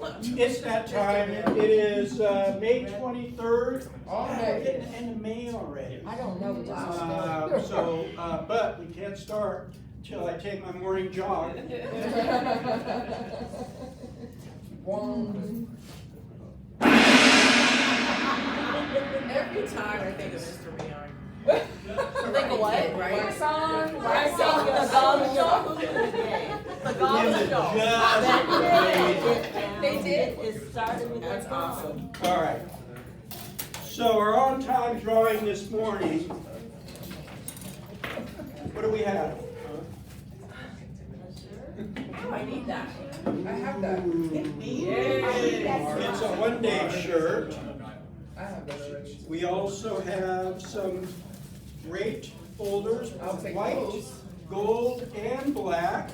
It's that time. It is May 23rd. All We're day. getting the end of May already. I don't know. But we can't start till I take my morning jog. Every time I think of Mr. Beyond. Think of what? Right? Song, The Gong Show. The Gong Just Show. amazing. They did? It started with That's that awesome. All right. So our on-time drawing this morning. What do we have? Oh, I need that. I have that. It's a one-day shirt. I have that already. We also have some great folders I'll with take white, those. gold, and black.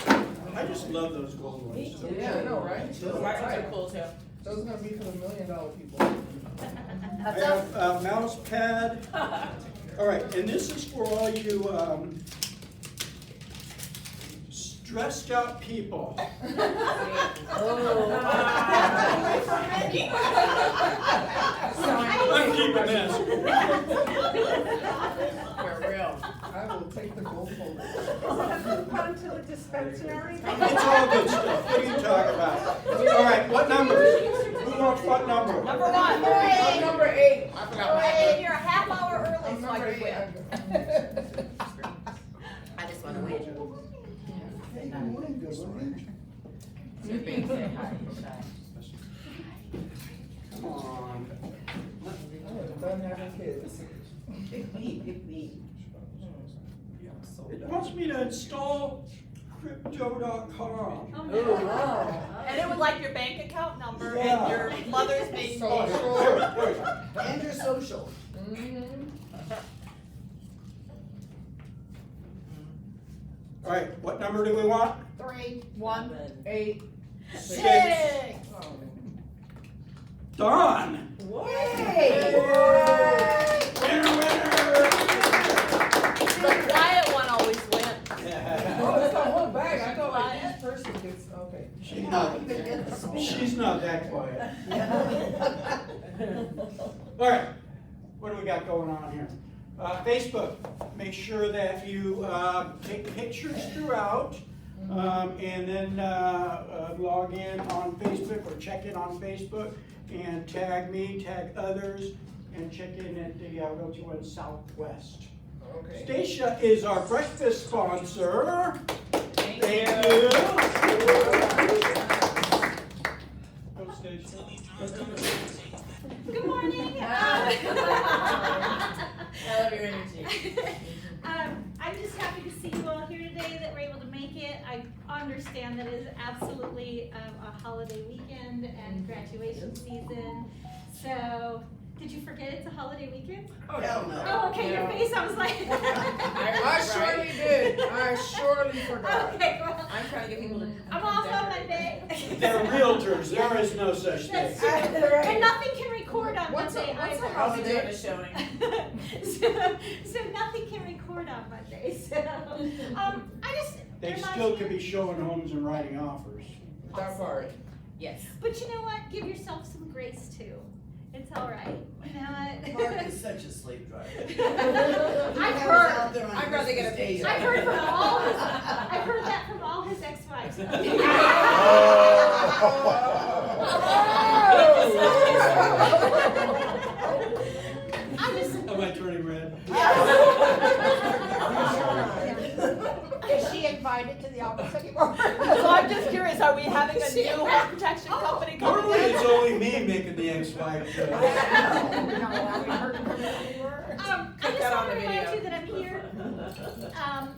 I just love those gold ones. Yeah, I know, right? The white ones are cool too. Those are gonna be for the $1 million people. I have a mouse pad. All right, and this is for all you stressed out people. I'm keeping this. For real. I will take the gold folder. Run to the dispensary. It's all good stuff. What are you talking about? All right, what numbers? Who wants what number? Number 1. I'm number 8. I forgot my And you're a half hour early, I'm so I number can 8. win. I just want to win. Hey, good morning, good morning. Come on. I'm done having kids. It wants me to install crypto.com. And it would like your bank account number Yeah. and your mother's maiden name. And your social. All right, what number do we want? 3, 1, 8. 6. Dawn. Hey! Winner, winner. The quiet one always wins. Oh, that's not one bag. I thought like each person gets, okay. She's not that quiet. All right, what do we got going on here? Facebook, make sure that you take pictures throughout and then log in on Facebook or check in on Facebook and tag me, tag others, and check in at the Realty One Southwest. Okay. Stacia is our breakfast sponsor. Thank you. Go, Stacia. Good morning. I love your energy. I'm just happy to see you all here today, that we're able to make it. I understand that it is absolutely a holiday weekend and graduation season. So, did you forget it's a holiday weekend? Oh, hell no. Oh, okay, your face, I was like. I surely did. I surely forgot. Okay, well, I'm trying to get people to. I'm off on Monday. They're realtors, there is no such thing. That's true. And nothing can record on What's Monday a- what's a either. I'll be doing a showing. So nothing can record on Monday. So I just They remind still you- could be showing homes and writing offers. That part. Yes. But you know what? Give yourself some grace too. It's all right. You know Mark what? is such a slave driver. I've heard. I'd rather get a paycheck. I've heard from all his. I've heard that from all his ex-wives. I just. Am I turning red? Is she invited to the office anymore? So I'm just curious, are we having a new home protection company coming Normally in? it's only me making the ex-wife joke. I just that on want to the remind video. you that I'm here.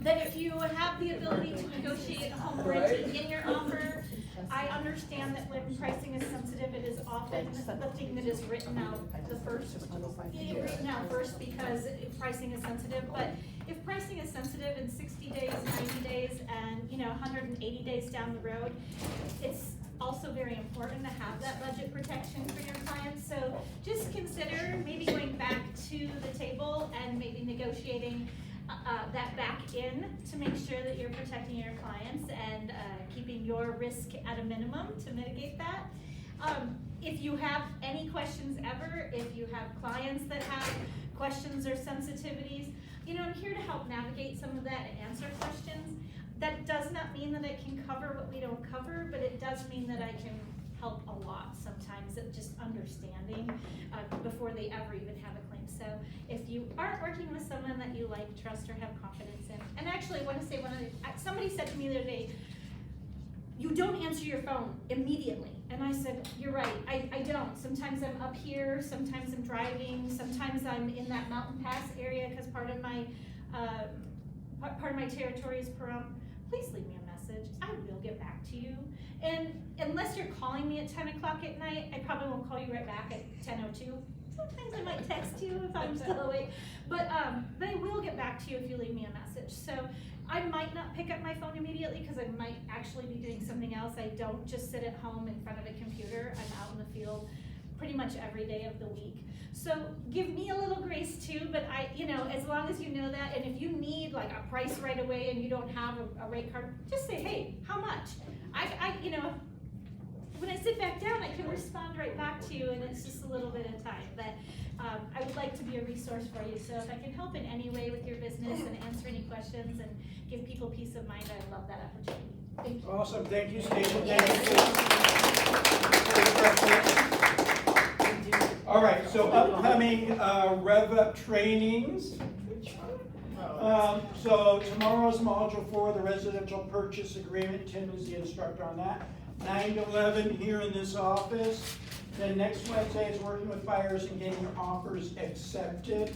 That if you have the ability to negotiate a home bridge in your offer, I understand that when pricing is sensitive, it is often the thing that is written out the first. Written out first because pricing is sensitive. But if pricing is sensitive in 60 days, 90 days, and 180 days down the road, it's also very important to have that budget protection for your clients. So just consider maybe going back to the table and maybe negotiating that back in to make sure that you're protecting your clients and keeping your risk at a minimum to mitigate that. If you have any questions ever, if you have clients that have questions or sensitivities, you know, I'm here to help navigate some of that and answer questions. That does not mean that I can cover what we don't cover, but it does mean that I can help a lot sometimes at just understanding before they ever even have a claim. So if you aren't working with someone that you like, trust, or have confidence in, and actually I want to say somebody said to me the other day, you don't answer your phone immediately. And I said, you're right, I don't. Sometimes I'm up here, sometimes I'm driving, sometimes I'm in that mountain pass area because part of my territory is Pahrump. Please leave me a message. I will get back to you. And unless you're calling me at 10 o'clock at night, I probably won't call you right back at 10:02. Sometimes I might text you if I'm still awake. But I will get back to you if you leave me a message. So I might not pick up my phone immediately because I might actually be doing something else. I don't just sit at home in front of a computer. I'm out in the field pretty much every day of the week. So give me a little grace too, but as long as you know that, and if you need like a price right away and you don't have a rate card, just say, hey, how much? When I sit back down, I can respond right back to you, and it's just a little bit of time. But I would like to be a resource for you. So if I can help in any way with your business and answer any questions and give people peace of mind, I love that opportunity. Thank you. Awesome, thank you, Stacey. Thank you. All right, so upcoming Rev Up trainings. So tomorrow's module 4, the residential purchase agreement. Tim is the instructor on that. 9 to 11 here in this office. Then next Wednesday is working with buyers and getting offers accepted.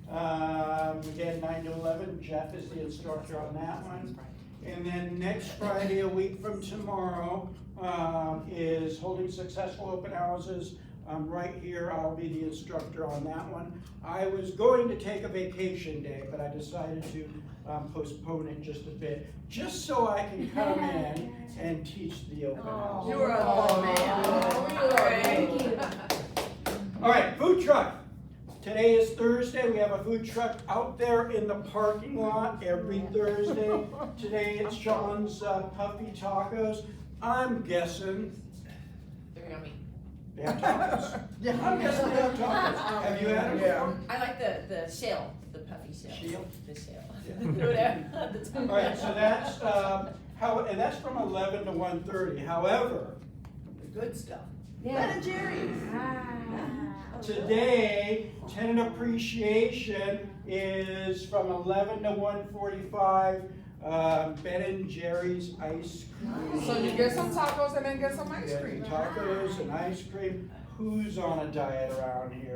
Again, 9 to 11. Jeff is the instructor on that one. And then next Friday, a week from tomorrow, is holding successful open houses. Right here, I'll be the instructor on that one. I was going to take a vacation day, but I decided to postpone it just a bit, just so I can come in and teach the open house. You're a good man. Thank you. All right, food truck. Today is Thursday. We have a food truck out there in the parking lot every Thursday. Today it's Sean's Puffy Tacos. I'm guessing They're yummy. they have tacos. I'm guessing they have tacos. Have you had them? Yeah. I like the shell, the puffy shell. Shell? The shell. Yeah. Whatever. All right, so that's and that's from 11 to 1:30. However, The good stuff. Yeah. Ben & Jerry's. today, tenant appreciation is from 11 to 1:45. Ben & Jerry's ice cream. So you get some tacos and then get some ice Yeah, cream. tacos and ice cream. Who's on a diet around here?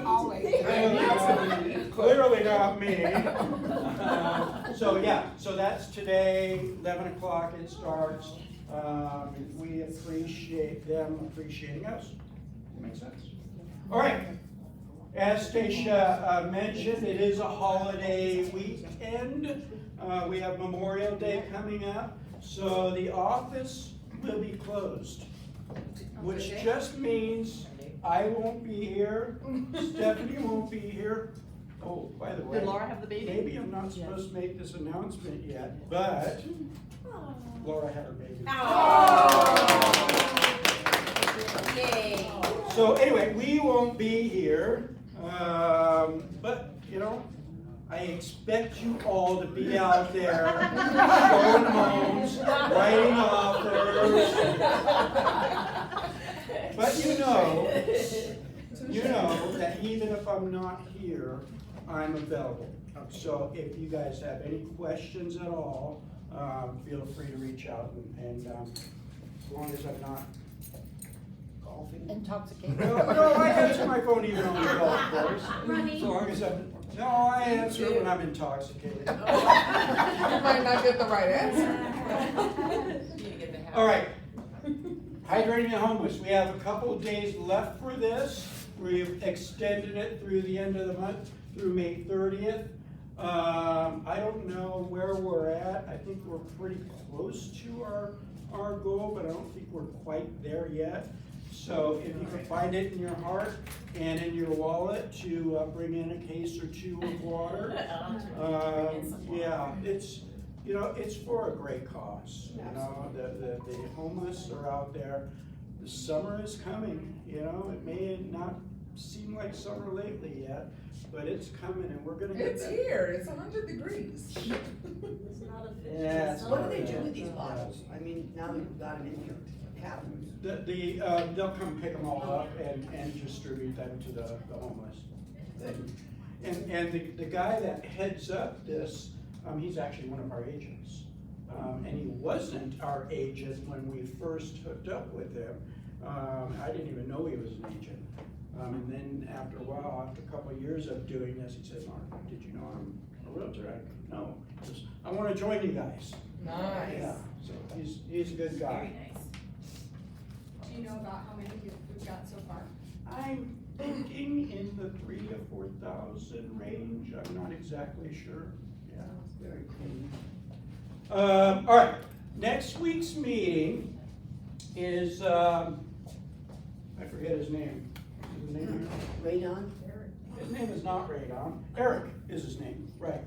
Always. Clearly not me. So that's today, 11 o'clock it starts. We appreciate them appreciating us. Makes sense? All right. As Stacia mentioned, it is a holiday weekend. We have Memorial Day coming up, so the office will be closed, which just means I won't be here, Stephanie won't be here. Oh, by the way, Did Laura have the baby? maybe I'm not supposed to make this announcement yet, but Laura had her baby. Yay. So anyway, we won't be here, but I expect you all to be out there showing homes, writing offers. But you know that even if I'm not here, I'm available. So if you guys have any questions at all, feel free to reach out and as long as I'm not golfing. Intoxicated. No, I answer my phone even on the golf course. Running. As long as I answer it when I'm intoxicated. You might not get the right answer. All right. Hydrating the homeless. We have a couple of days left for this. We've extended it through the end of the month, through May 30th. I don't know where we're at. I think we're pretty close to our goal, but I don't think we're quite there yet. So if you can find it in your heart and in your wallet to bring in a case or two of water, yeah, it's for a great cause. The homeless are out there. the summer is coming, you know, it may not seem like summer lately yet, but it's coming and we're gonna get It's that. here, it's 100 degrees. It's not official. Yeah, it's What do not they do bad. with these Yeah. bottles? I mean, now that we've got them in here, cabins. They'll come pick them all up and distribute them to the homeless. And the guy that heads up this, he's actually one of our agents. And he wasn't our agent when we first hooked up with him. I didn't even know he was an agent. And then after a while, after a couple of years of doing this, he said, Mark, did you know I'm a realtor? No. He goes, I wanna join you guys. Nice. Yeah, so he's a good guy. Very nice. Do you know about how many we've got so far? I'm thinking in the 3,000 to 4,000 range. I'm not exactly sure. Yeah. Very cool. All right. Next week's meeting is I forget his name. Is his name here? Radon? His name is not Radon. Eric is his name. Right.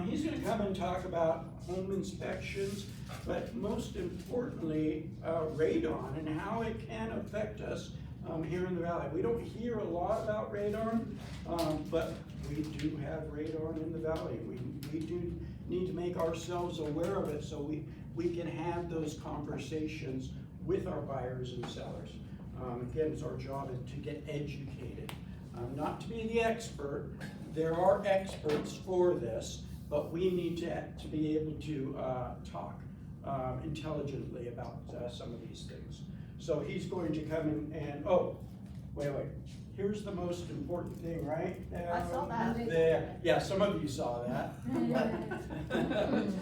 He's going to come and talk about home inspections, but most importantly, radon and how it can affect us here in the valley. We don't hear a lot about radon, but we do have radon in the valley. We do need to make ourselves aware of it so we can have those conversations with our buyers and sellers. Again, it's our job to get educated, not to be the expert. There are experts for this, but we need to be able to talk intelligently about some of these things. So he's going to come in and, oh, wait, here's the most important thing, right? I saw that. There, yeah, some of you saw that.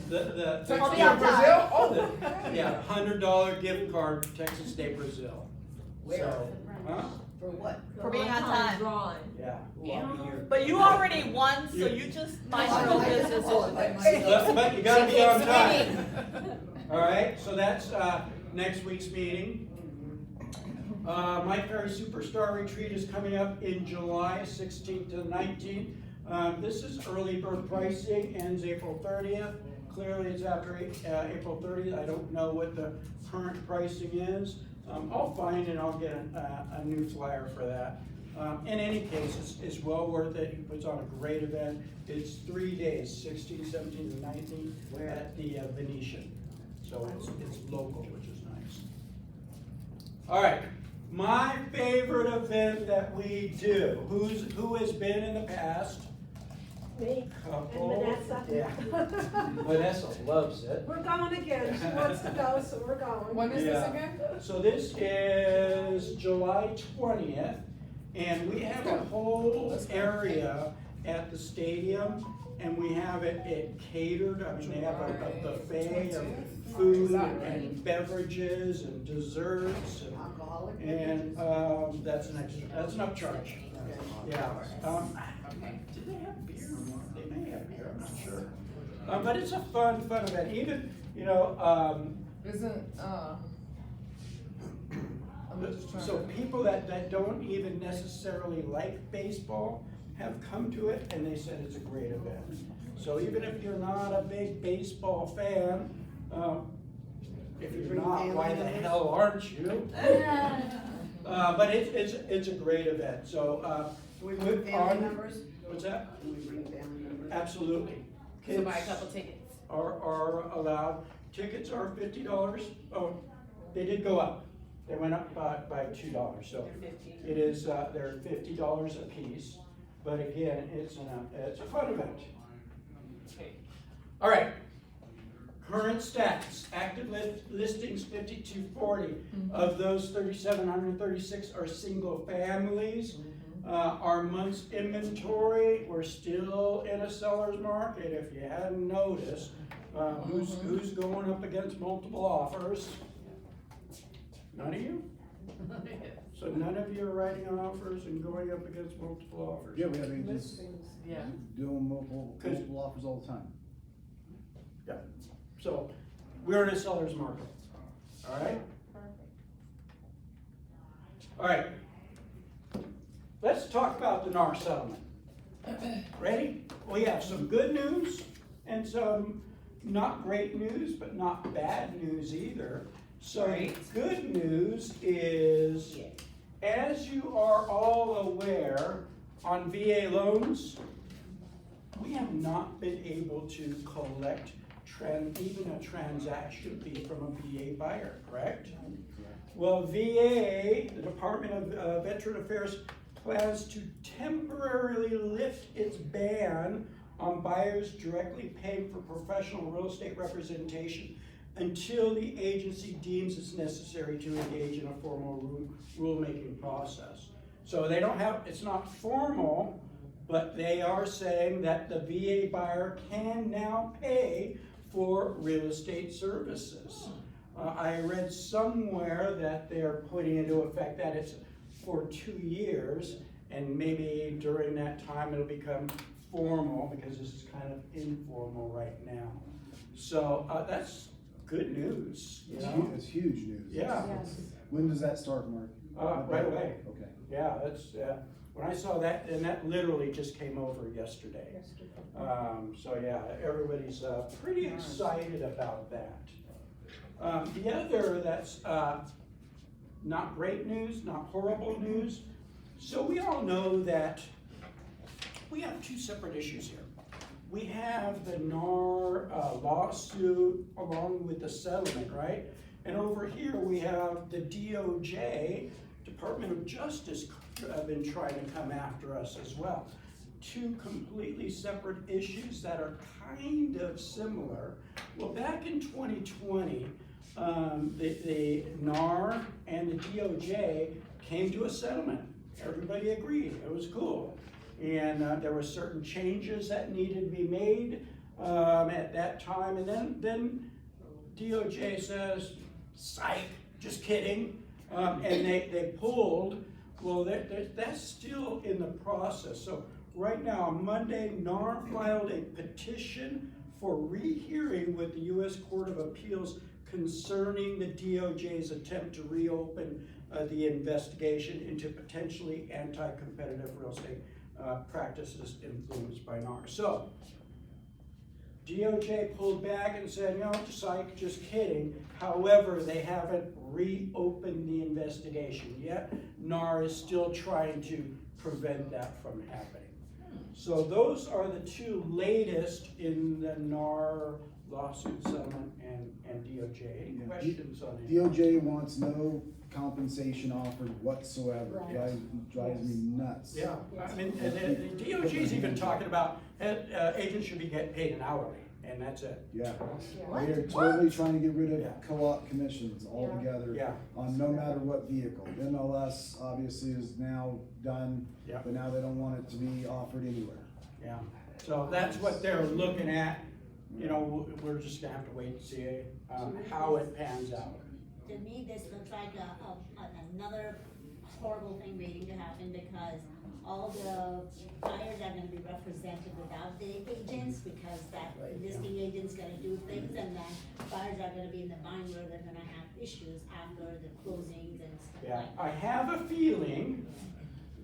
Texas I'll be to on Brazil? Oh, yeah, $100 gift card to Texas State Brazil. Where? So, huh? For what? For being on time. Drawing. Yeah. Well, here. But you already won, so you just mind your own business. But you gotta be on time. All right, so that's next week's meeting. Mike Perry Superstar Retreat is coming up in July 16th to 19th. This is early bird pricing, ends April 30th. Clearly it's after April 30th. I don't know what the current pricing is. I'll find and I'll get a new flyer for that. In any case, it's well worth it. He puts on a great event. It's 3 days, 16th, 17th, and 19th. We're at the Venetian. So it's local, which is nice. All right, my favorite event that we do. Who has been in the past? Me. Couple. And Vanessa. Yeah. Vanessa loves it. We're going again. She wants to go, so we're going. When is Yeah. this again? So this is July 20th, and we have a whole area at the stadium, and we have it catered. I mean, they have a buffet of food and beverages and desserts, Alcoholic? and that's an upcharge. Yeah. Do they have beer? They may have beer. I'm not sure. But it's a fun event. Even Isn't, I'm just trying so to. people that don't even necessarily like baseball have come to it, and they said it's a great event. So even if you're not a big baseball fan, if you're not, why the hell aren't you? But it's a great event. So Do we bring family members? What's that? Do we bring family members? Absolutely. So Kids buy a couple tickets. are allowed. Tickets are $50. Oh, they did go up. They went up by $2. So it is they're $50 a piece. But again, it's a fun event. All right. Current stats: active listings 5,240. Of those, 3,736 are single families. Our month's inventory, we're still in a seller's market. If you hadn't noticed, who's going up against multiple offers? None of you? So none of you are writing offers and going up against multiple offers? Yeah, we have agents Yeah. doing multiple offers all the time. Yeah. So we're in a seller's market. All right? All right. Let's talk about the NAR settlement. Ready? We have some good news and some not great news, but not bad news either. So Right. good news is, as you are all aware, on VA loans, we have not been able to collect even a transaction fee from a VA buyer, correct? Well, VA, the Department of Veteran Affairs, plans to temporarily lift its ban on buyers directly paying for professional real estate representation until the agency deems it's necessary to engage in a formal rulemaking process. So they don't have, it's not formal, but they are saying that the VA buyer can now pay for real estate services. I read somewhere that they're putting into effect that it's for 2 years, and maybe during that time it'll become formal, because this is kind of informal right now. So that's good news, you know? It's huge news. Yeah. When does that start, Mark? Right away. Okay. Yeah, that's, when I saw that, and that literally just came over yesterday. So yeah, everybody's pretty excited about that. The other that's not great news, not horrible news. So we all know that we have two separate issues here. We have the NAR lawsuit along with the settlement, right? And over here we have the DOJ, Department of Justice, been trying to come after us as well. Two completely separate issues that are kind of similar. Well, back in 2020, the NAR and the DOJ came to a settlement. Everybody agreed, it was cool. And there were certain changes that needed to be made at that time. And then DOJ says, psych, just kidding. And they pulled. Well, that's still in the process. So right now, on Monday, NAR filed a petition for rehearing with the U.S. Court of Appeals concerning the DOJ's attempt to reopen the investigation into potentially anti-competitive real estate practices influenced by NAR. So DOJ pulled back and said, no, psych, just kidding. However, they haven't reopened the investigation yet. NAR is still trying to prevent that from happening. So those are the two latest in the NAR lawsuit settlement and DOJ. Any questions on it? DOJ wants no compensation offered whatsoever. Drives me nuts. Yeah, I mean, the DOJ's even talking about agents should be getting paid an hourly, and that's it. Yeah. They're totally trying to get rid of Yeah. co-op commissions altogether. Yeah. On no matter what vehicle. MLS obviously is now done, Yeah. but now they don't want it to be offered anywhere. Yeah, so that's what they're looking at. You know, we're just gonna have to wait and see how it pans out. To me, this looks like another horrible thing waiting to happen, because all the buyers are gonna be represented without the agents, because that listing agent's gonna do things, and then buyers are gonna be in the bind where they're gonna have issues after the closings and stuff Yeah, like that. I have a feeling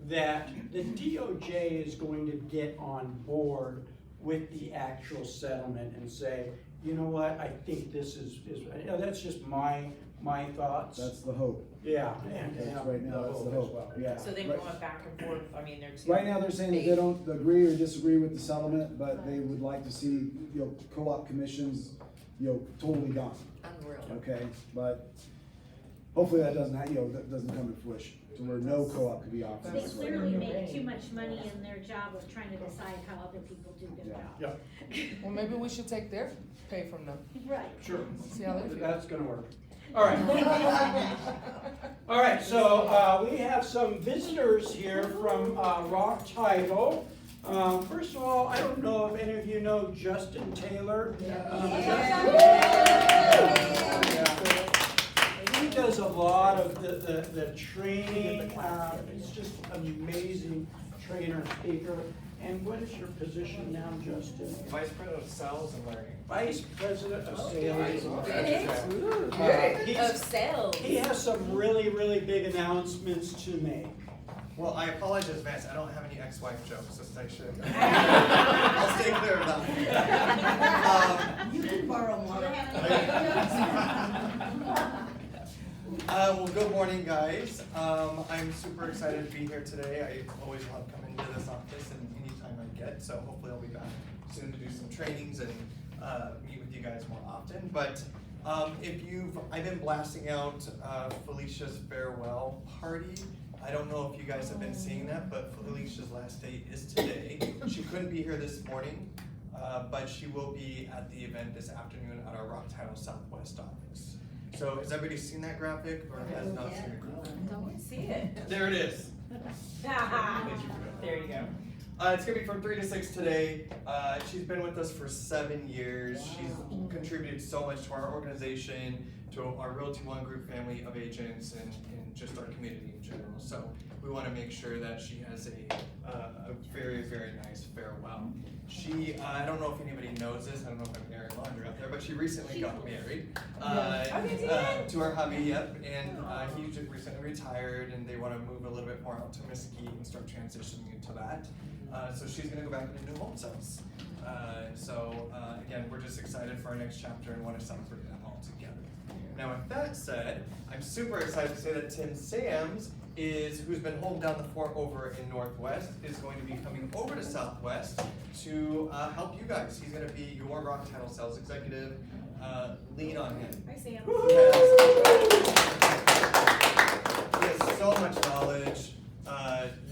that the DOJ is going to get on board with the actual settlement and say, you know what, I think this is you know, that's just my thoughts. That's the hope. Yeah. That's right now, that's the as hope. well. Yeah. So they Right. going back and forth, I mean, they're. Right now, they're saying that they don't agree or disagree with the settlement, but they would like to see, co-op commissions, totally gone, Unreal. okay? But hopefully that doesn't, that doesn't come to fruition, to where no co-op could be offered. They clearly make too much money in their job of trying to decide how other people do their job. Yeah, Well, maybe we should take their pay from them. Right. sure. See how they feel. That's gonna work. All right. All right, so we have some visitors here from Rock Title. First of all, I don't know if any of you know Justin Taylor. He does a lot of the training. He's just an amazing trainer, speaker. And what is your position now, Justin? Vice President of Sales and Learning. Vice President of Sales. Of sales. He has some really, really big announcements to make. Well, I apologize in advance. I don't have any ex-wife jokes, so I should. I'll stay clear of that. You can borrow more. Well, good morning, guys. I'm super excited to be here today. I always love coming to this office and anytime I get, so hopefully I'll be back soon to do some trainings and meet with you guys more often. But I've been blasting out Felicia's farewell party. I don't know if you guys have been seeing that, but Felicia's last day is today. She couldn't be here this morning, but she will be at the event this afternoon at our Rock Title Southwest office. So has everybody seen that graphic or has not seen the graphic? Don't see it. There it is. There you go. It's gonna be from 3 to 6 today. She's been with us for 7 years. She's contributed so much to our organization, to our Realty One Group family of agents, and just our community in general. So we want to make sure that she has a very, very nice farewell. She, I don't know if anybody knows this. I don't know if I'm airing laundry out there, but she recently got married to her hubby. Yep, and he just recently retired, and they want to move a little bit more out to Mesquite and start transitioning into that. So she's going to go back into new home sales. Again, we're just excited for our next chapter and want to celebrate them all together. Now, with that said, I'm super excited to say that Tim Sams who's been holding down the fort over in Northwest, is going to be coming over to Southwest to help you guys. He's going to be your Rock Title sales executive. Lean on him. Hi, Sam. He has so much knowledge,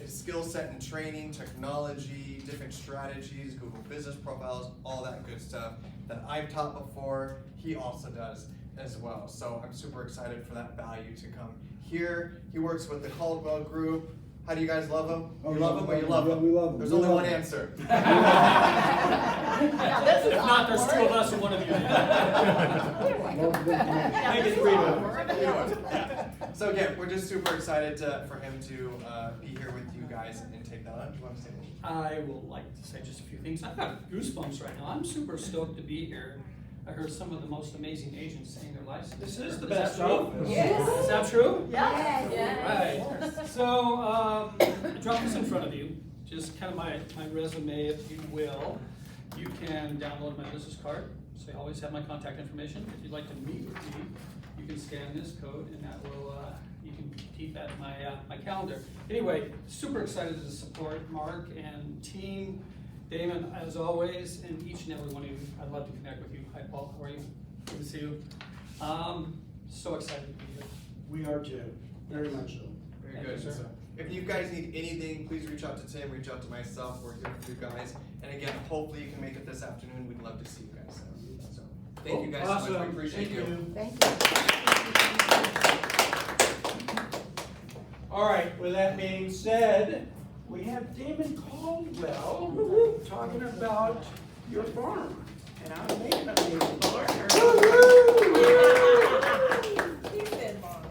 his skill set and training, technology, different strategies, Google business profiles, all that good stuff that I've taught before, he also does as well. So I'm super excited for that value to come here. He works with the Caldwell group. How do you guys love him? You love him or you love him? We love him. There's only one answer. Yeah, this is If not, there's two of us and one of you. Make it 3 to 1. Yeah. So again, we're just super excited for him to be here with you guys and take that on. Do you want to say anything? I will like to say just a few things. I've got goosebumps right now. I'm super stoked to be here. I heard some of the most amazing agents saying their license. This is the Is that best true? office. Yes. Is that true? Yes. Right. So, I dropped this in front of you, just kind of my resume, if you will. You can download my business card, so you always have my contact information. If you'd like to meet with me, you can scan this code, and that will, you can keep that in my calendar. Anyway, super excited to support Mark and team. Damon, as always, and each and every one of you, I'd love to connect with you. Hi, Paul, how are you? Good to see you. So excited to be here. We are too, very much so. Very Thank good. you, sir. So if you guys need anything, please reach out to Tim, reach out to myself. We're here for you guys. And again, hopefully you can make it this afternoon. We'd love to see you guys. So thank you guys so much. We Awesome. appreciate you. Thank you. All right, with that being said, we have Damon Caldwell talking about your farm and how to make an amazing farm. He said, Mom.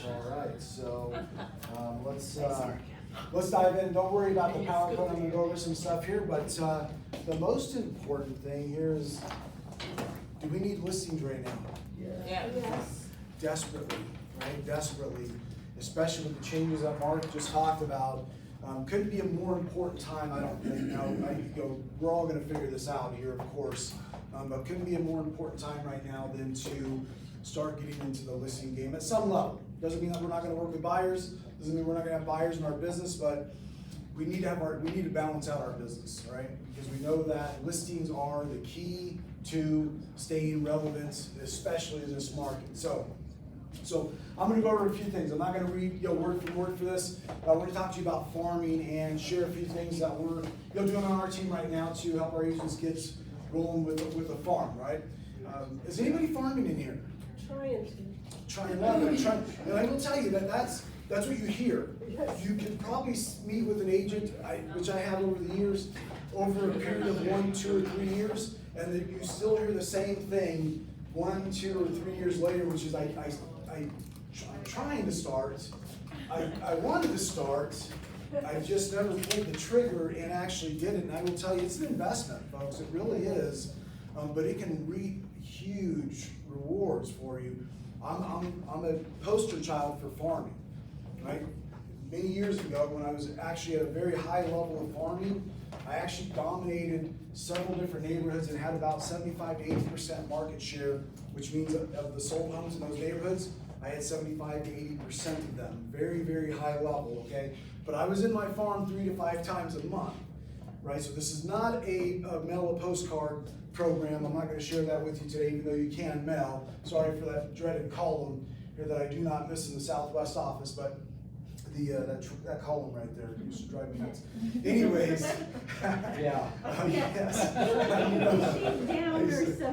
All right, so let's dive in. Don't worry about the PowerPoint. I'm gonna go over some stuff here, but the most important thing here is, do we need listings right now? Yeah. Yes. Desperately, right? Desperately, especially with the changes that Mark just talked about. Couldn't be a more important time, I don't think. Now, we're all gonna figure this out here, of course, but couldn't be a more important time right now than to start getting into the listing game at some level. Doesn't mean that we're not gonna work with buyers, doesn't mean we're not gonna have buyers in our business, but we need to balance out our business, right? Because we know that listings are the key to staying relevant, especially in this market. So I'm gonna go over a few things. I'm not gonna read word for word for this. We're gonna talk to you about farming and share a few things that we're doing on our team right now to help our agents get rolling with the farm, right? Is anybody farming in here? Trying to. Trying, and I will tell you that's what you hear. You can probably meet with an agent, which I have over the years, over a period of 1, 2, or 3 years, and that you still hear the same thing 1, 2, or 3 years later, which is I'm trying to start. I wanted to start. I just never pulled the trigger and actually did it. And I will tell you, it's an investment, folks. It really is, but it can reap huge rewards for you. I'm a poster child for farming, right? Many years ago, when I was actually at a very high level of farming, I actually dominated several different neighborhoods and had about 75 to 80% market share, which means of the sold homes in those neighborhoods, I had 75 to 80% of them. Very, very high level, okay? But I was in my farm 3 to 5 times a month, right? So this is not a mail a postcard program. I'm not going to share that with you today, even though you can mail. Sorry for that dreaded column here that I do not miss in the Southwest office, but that column right there used to drive me nuts. Anyways, yeah, yes.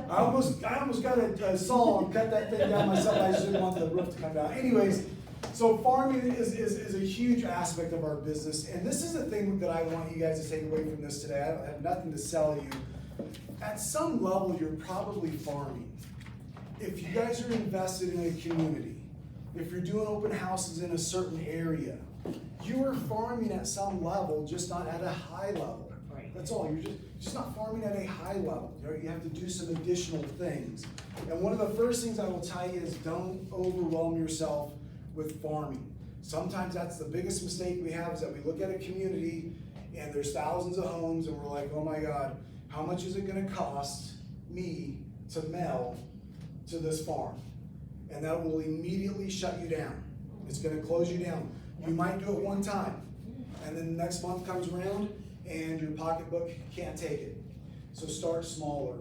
I almost got a saw and cut that thing down myself. I just didn't want the roof to come down. Anyways, so farming is a huge aspect of our business, and this is the thing that I want you guys to take away from this today. I don't have nothing to sell you. At some level, you're probably farming. If you guys are invested in a community, if you're doing open houses in a certain area, you are farming at some level, just not at a high level. Right. That's all. You're just not farming at a high level. You have to do some additional things. And one of the first things I will tell you is don't overwhelm yourself with farming. Sometimes that's the biggest mistake we have, is that we look at a community and there's thousands of homes and we're like, oh my God, how much is it going to cost me to mail to this farm? And that will immediately shut you down. It's going to close you down. You might do it one time, and then the next month comes around and your pocketbook can't take it. So start smaller,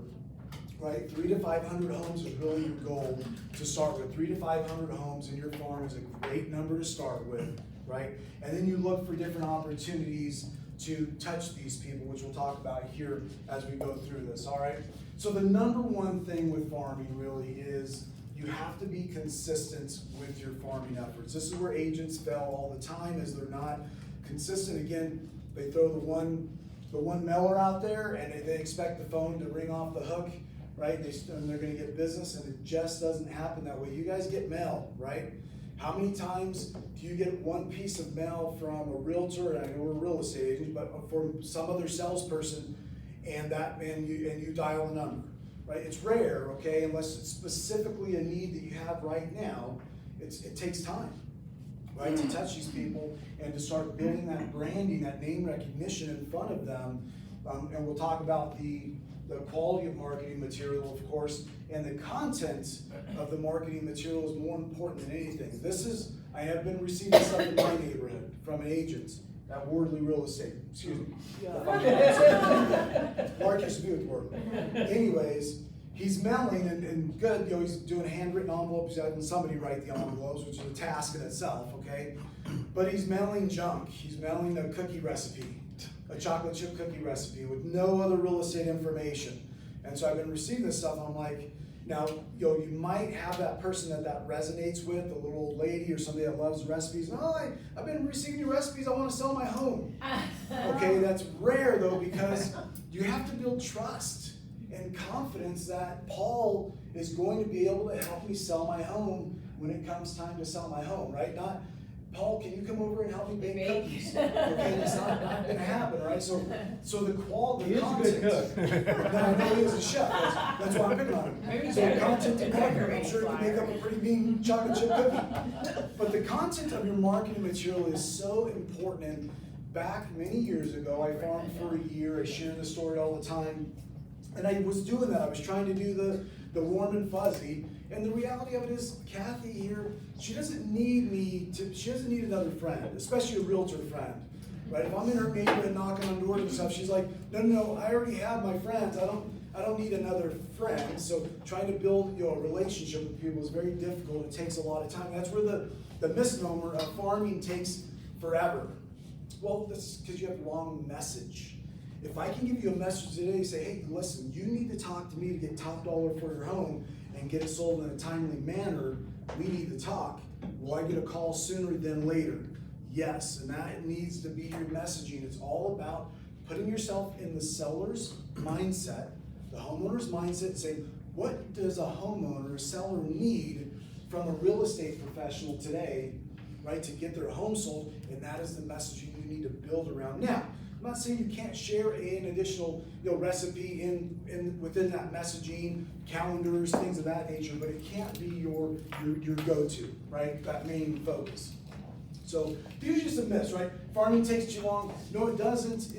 right? 300 to 500 homes is really your goal to start with. 300 to 500 homes in your farm is a great number to start with, right? And then you look for different opportunities to touch these people, which we'll talk about here as we go through this, all right? So the number one thing with farming really is you have to be consistent with your farming efforts. This is where agents fail all the time, is they're not consistent. Again, they throw the one mailer out there and they expect the phone to ring off the hook, right? And they're gonna get business, and it just doesn't happen that way. You guys get mail, right? How many times do you get one piece of mail from a realtor, and I know we're real estate agents, but from some other salesperson, and you dial a number? Right? It's rare, okay, unless it's specifically a need that you have right now. It takes time, right, to touch these people and to start building that branding, that name recognition in front of them. And we'll talk about the quality of marketing material, of course, and the content of the marketing material is more important than anything. I have been receiving stuff in my neighborhood from an agent at Wardley Real Estate. Excuse me. Mark used to be with Wardley. Anyways, he's mailing and good, he's doing handwritten envelopes. He's having somebody write the envelopes, which is a task in itself, okay? But he's mailing junk. He's mailing a cookie recipe, a chocolate chip cookie recipe with no other real estate information. And so I've been receiving this stuff, and I'm like, now, you might have that person that resonates with, the little old lady or somebody that loves recipes. Oh, I've been receiving your recipes, I want to sell my home. Okay, that's rare though, because you have to build trust and confidence that Paul is going to be able to help me sell my home when it comes time to sell my home, right? Not, Paul, can you come over and help me bake cookies? Okay, that's not going to happen, right? So the quality, the content. He is a good cook. No, I know he is a chef. That's why I'm picking on him. So the content of marketing, I'm sure he can make up a pretty mean chocolate chip cookie. But the content of your marketing material is so important. And back many years ago, I farmed for a year. I share the story all the time. And I was doing that. I was trying to do the warm and fuzzy. And the reality of it is, Kathy here, she doesn't need she doesn't need another friend, especially a realtor friend, right? If I'm in her neighborhood knocking on doors and stuff, she's like, no, I already have my friends. I don't need another friend. So trying to build a relationship with people is very difficult. It takes a lot of time. That's where the misnomer of farming takes forever. Well, that's because you have the wrong message. If I can give you a message today, say, hey, listen, you need to talk to me to get top dollar for your home and get it sold in a timely manner, we need to talk. Will I get a call sooner than later? Yes, and that needs to be your messaging. It's all about putting yourself in the seller's mindset, the homeowner's mindset, and saying, what does a homeowner, a seller need from a real estate professional today, right, to get their home sold? And that is the messaging you need to build around. Now, I'm not saying you can't share an additional recipe within that messaging, calendars, things of that nature, but it can't be your go-to, right? That main focus. So here's just a myth, right? farming takes too long. No, it doesn't.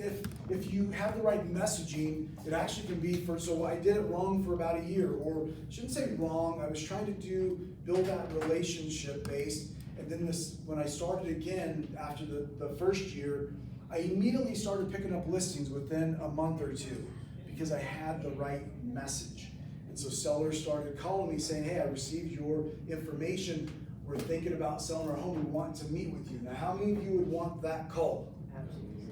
If you have the right messaging, it actually can be so I did it wrong for about a year, or I shouldn't say wrong, I was trying to build that relationship base, and then when I started again after the first year, I immediately started picking up listings within a month or two because I had the right message. And so sellers started calling me saying, hey, I received your information. We're thinking about selling our home. We want to meet with you. Now, how many of you would want that call?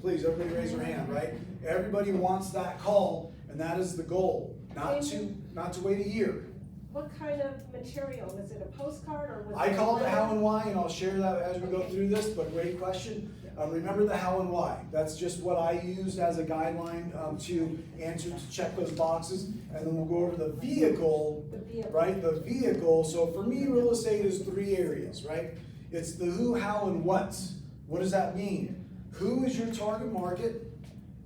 Please, everybody raise your hand, right? Everybody wants that call, and that is the goal. Not to wait a year. What kind of material? Was it a postcard or was it? I call it the how and why, and I'll share that as we go through this, but great question. Remember the how and why. That's just what I used as a guideline to answer, to check those boxes. And then we'll go over the vehicle, right? The vehicle. So for me, real estate is 3 areas, right? It's the who, how, and what. What does that mean? Who is your target market?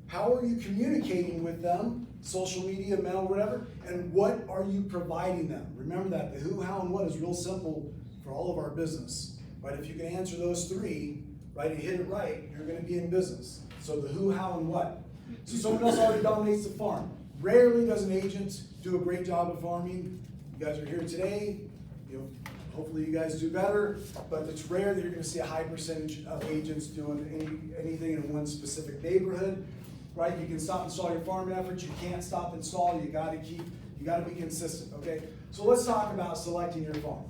How are you communicating with them? Social media, mail, whatever. And what are you providing them? Remember that. The who, how, and what is real simple for all of our business, right? If you can answer those 3, right, and hit it right, you're going to be in business. So the who, how, and what. So someone else already dominates the farm. Rarely does an agent do a great job of farming. You guys are here today. Hopefully you guys do better, but it's rare that you're going to see a high percentage of agents doing anything in one specific neighborhood, right? You can stop and stall your farming efforts. You can't stop and stall. You got to be consistent, okay? So let's talk about selecting your farm.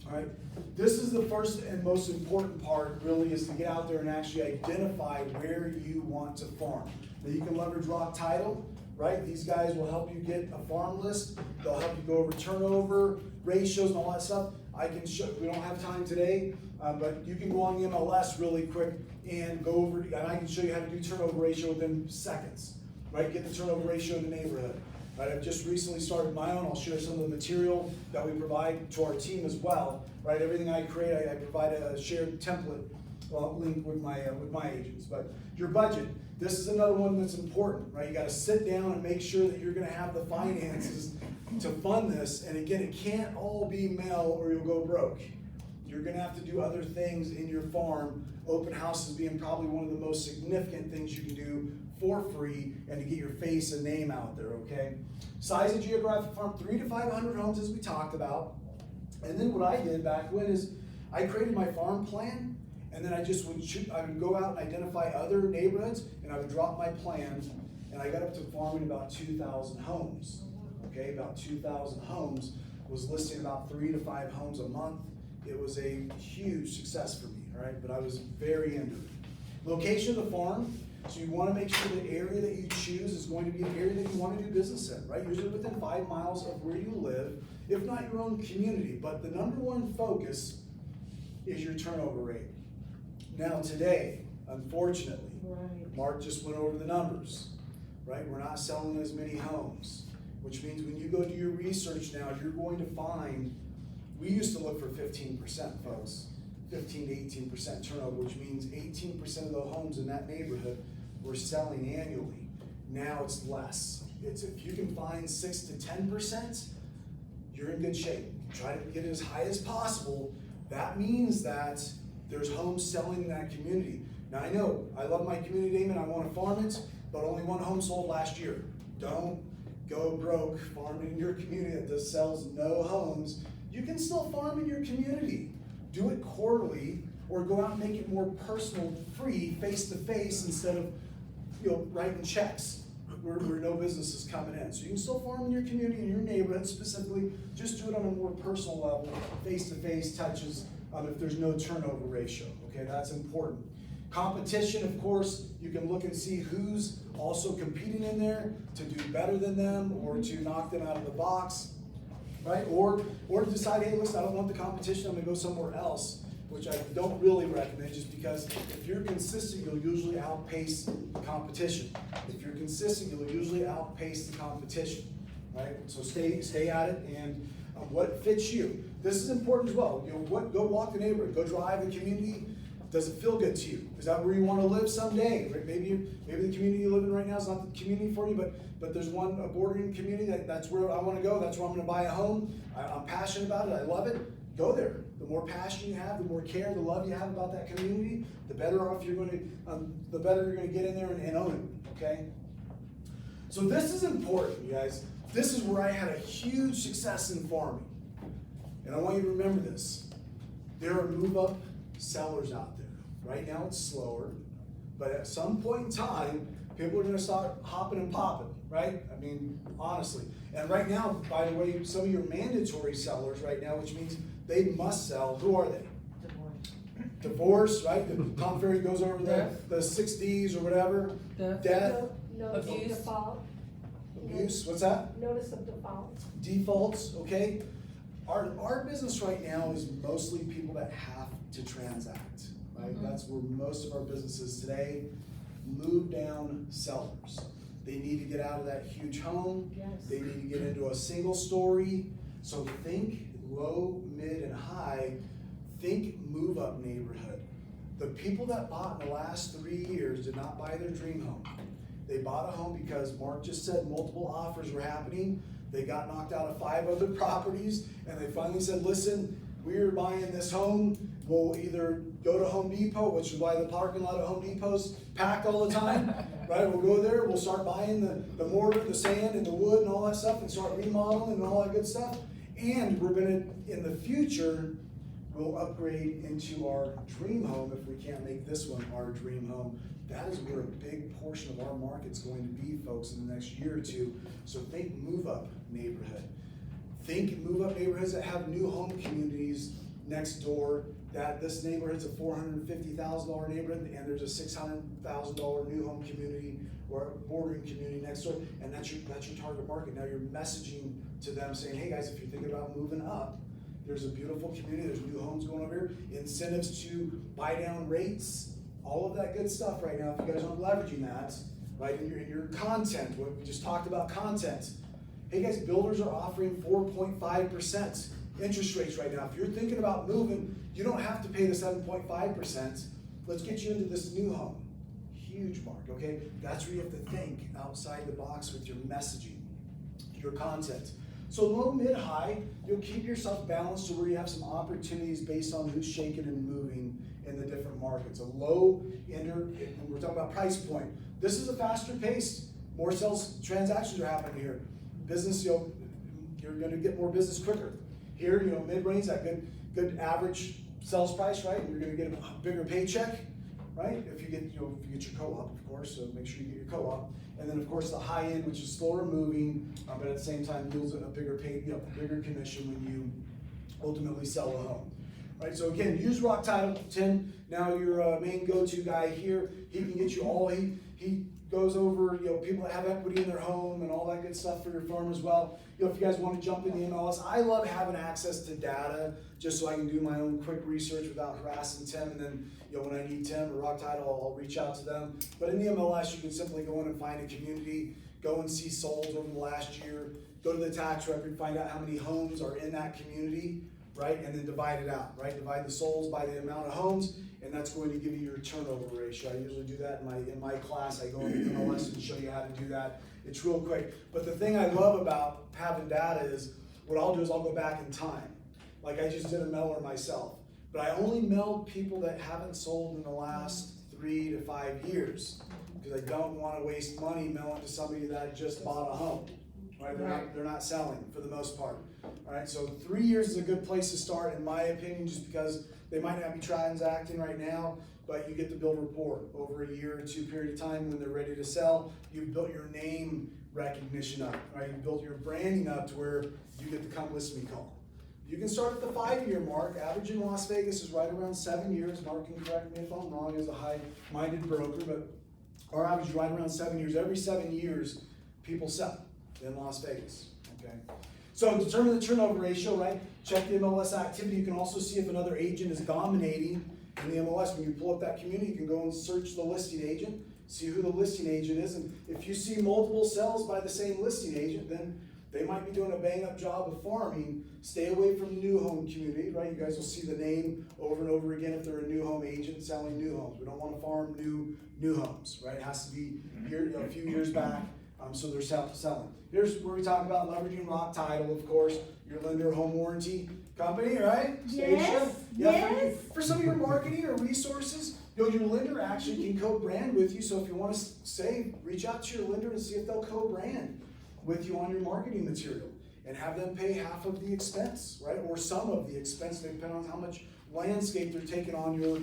All right, this is the first and most important part, really, is to get out there and actually identify where you want to farm. Now, you can leverage Rock Title, right? These guys will help you get a farm list. They'll help you go over turnover ratios and all that stuff. I can show, we don't have time today, but you can go on the MLS really quick and go over, and I can show you how to do turnover ratio within seconds, right? Get the turnover ratio in the neighborhood. Right, I've just recently started my own. I'll share some of the material that we provide to our team as well. Right, everything I create, I provide a shared template link with my agents. But your budget, this is another one that's important. Right, you got to sit down and make sure that you're going to have the finances to fund this. And again, it can't all be mail or you'll go broke. You're going to have to do other things in your farm. Open houses being probably one of the most significant things you can do for free and to get your face and name out there, okay? Size of Geographic farm, 300 to 500 homes as we talked about. And then what I did back when is I created my farm plan, and then I would go out and identify other neighborhoods, and I would drop my plans, and I got up to farming about 2,000 homes, okay? About 2,000 homes, was listing about 3 to 5 homes a month. It was a huge success for me, all right? But I was very into it. Location of the farm. So you want to make sure the area that you choose is going to be an area that you want to do business in, right? Usually within 5 miles of where you live, if not your own community. But the number one focus is your turnover rate. Now today, unfortunately, Mark just went over the numbers, right? We're not selling as many homes, which means when you go do your research now, you're going to find, we used to look for 15%, folks. 15 to 18% turnover, which means 18% of the homes in that neighborhood were selling annually. Now it's less. It's if you can find 6 to 10%, you're in good shape. Try to get it as high as possible. That means that there's homes selling in that community. Now I know, I love my community, Damon, I want to farm it, but only 1 home sold last year. Don't go broke farming in your community that just sells no homes. You can still farm in your community. Do it quarterly, or go out and make it more personal, free, face-to-face, instead of writing checks where no business is coming in. So you can still farm in your community, in your neighborhood specifically, just do it on a more personal level, face-to-face touches, if there's no turnover ratio, okay, that's important. Competition, of course, you can look and see who's also competing in there to do better than them, or to knock them out of the box. Right? Or to decide, hey, listen, I don't want the competition, I'm going to go somewhere else, which I don't really recommend, just because if you're consistent, you'll usually outpace the competition. If you're consistent, you'll usually outpace the competition, right? So stay at it, and what fits you. This is important as well. Go walk the neighborhood, go drive the community. Does it feel good to you? Is that where you want to live someday? Right? Maybe the community you live in right now is not the community for you, but there's a bordering community that's where I want to go. That's where I'm going to buy a home. I'm passionate about it. I love it. go there. The more passion you have, the more care, the love you have about that community, the better off you're going to, the better you're going to get in there and own it. Okay. So this is important, you guys. This is where I had a huge success in farming, and I want you to remember this. There are move-up sellers out there. Right now it's slower, but at some point in time, people are going to start hopping and popping, right? I mean, honestly. And right now, by the way, some of your mandatory sellers right now, which means they must sell, who are they? Divorce, right? The Tom Ferry goes over the 6 Ds or whatever. Death. Notice of Abuse. default. Abuse, what's that? Notice of default. Defaults, okay? Our business right now is mostly people that have to transact, right? That's where most of our business is today. Move down sellers. They need to get out of that huge home. Yes. They need to get into a single story. So think low, mid, and high. Think move up neighborhood. The people that bought in the last 3 years did not buy their dream home. They bought a home because Mark just said multiple offers were happening. They got knocked out of 5 other properties, and they finally said, listen, we're buying this home. We'll either go to Home Depot, which is why the parking lot at Home Depot's packed all the time, right? We'll go there, we'll start buying the mortar, the sand, and the wood and all that stuff, and start remodeling and all that good stuff. And we're gonna, in the future, we'll upgrade into our dream home if we can't make this one our dream home. That is where a big portion of our market's going to be, folks, in the next year or two. So think move up neighborhood. Think move up neighborhoods that have new home communities next door. That this neighborhood's a $450,000 neighborhood, and there's a $600,000 new home community or bordering community next door, and that's your target market. Now you're messaging to them saying, hey guys, if you're thinking about moving up, there's a beautiful community, there's new homes going over here, incentives to buy down rates, all of that good stuff right now. If you guys aren't leveraging that, right, in your content, what we just talked about content. Hey guys, builders are offering 4.5% interest rates right now. If you're thinking about moving, you don't have to pay the 7.5%. Let's get you into this new home. Huge mark, okay? That's where you have to think outside the box with your messaging, your content. So low, mid, high, you'll keep yourself balanced to where you have some opportunities based on who's shaking and moving in the different markets. A low ender, and we're talking about price point. This is a faster pace. More sales transactions are happening here. Business, you're gonna get more business quicker. Here, mid-range, that good average sales price, right? You're gonna get a bigger paycheck, right? If you get your co-op, of course, so make sure you get your co-op. And then of course the high end, which is slower moving, but at the same time yields a bigger bigger commission when you ultimately sell a home. Right, so again, use Rock Title. Tim, now your main go-to guy here. He can get you all. He goes over people that have equity in their home and all that good stuff for your farm as well. If you guys want to jump in the MLS, I love having access to data just so I can do my own quick research without harassing Tim. And then when I need Tim or Rock Title, I'll reach out to them. But in the MLS, you can simply go in and find a community, go and see solds over the last year, go to the tax record, find out how many homes are in that community. Right, and then divide it out, right? Divide the solds by the amount of homes, and that's going to give you your turnover ratio. I usually do that in my class. I go into MLS and show you how to do that. It's real quick. But the thing I love about having data is, what I'll do is I'll go back in time. Like I just did a mailer myself. But I only mailed people that haven't sold in the last 3 to 5 years, because I don't want to waste money mailing to somebody that just bought a home. Right? They're not selling for the most part. All right, so 3 years is a good place to start, in my opinion, just because they might not be transacting right now, but you get to build rapport over a year or 2 period of time when they're ready to sell. You've built your name recognition up, right? You've built your branding up to where you get the come list me call. You can start at the 5-year mark. Average in Las Vegas is right around 7 years. Mark can correct me if I'm wrong as a high-minded broker, but our average is right around 7 years. Every 7 years, people sell in Las Vegas, okay? So determine the turnover ratio, right? Check the MLS activity. You can also see if another agent is dominating in the MLS. When you pull up that community, you can go and search the listing agent, see who the listing agent is, and if you see multiple sales by the same listing agent, then they might be doing a bang-up job of farming. Stay away from the new home community, right? You guys will see the name over and over again if they're a new home agent selling new homes. We don't want to farm new homes, right? It has to be here, a few years back. So they're selling. Here's where we talk about leveraging rock title, of course, your lender home warranty company, right? Yes, Yeah, for some of your marketing or resources, your lender actually can co-brand with you. So if you want to save, reach out to your lender and see if they'll co-brand with you on your marketing material and have them pay half of the expense, right? Or some of the expense, depending on how much landscape they're taking on your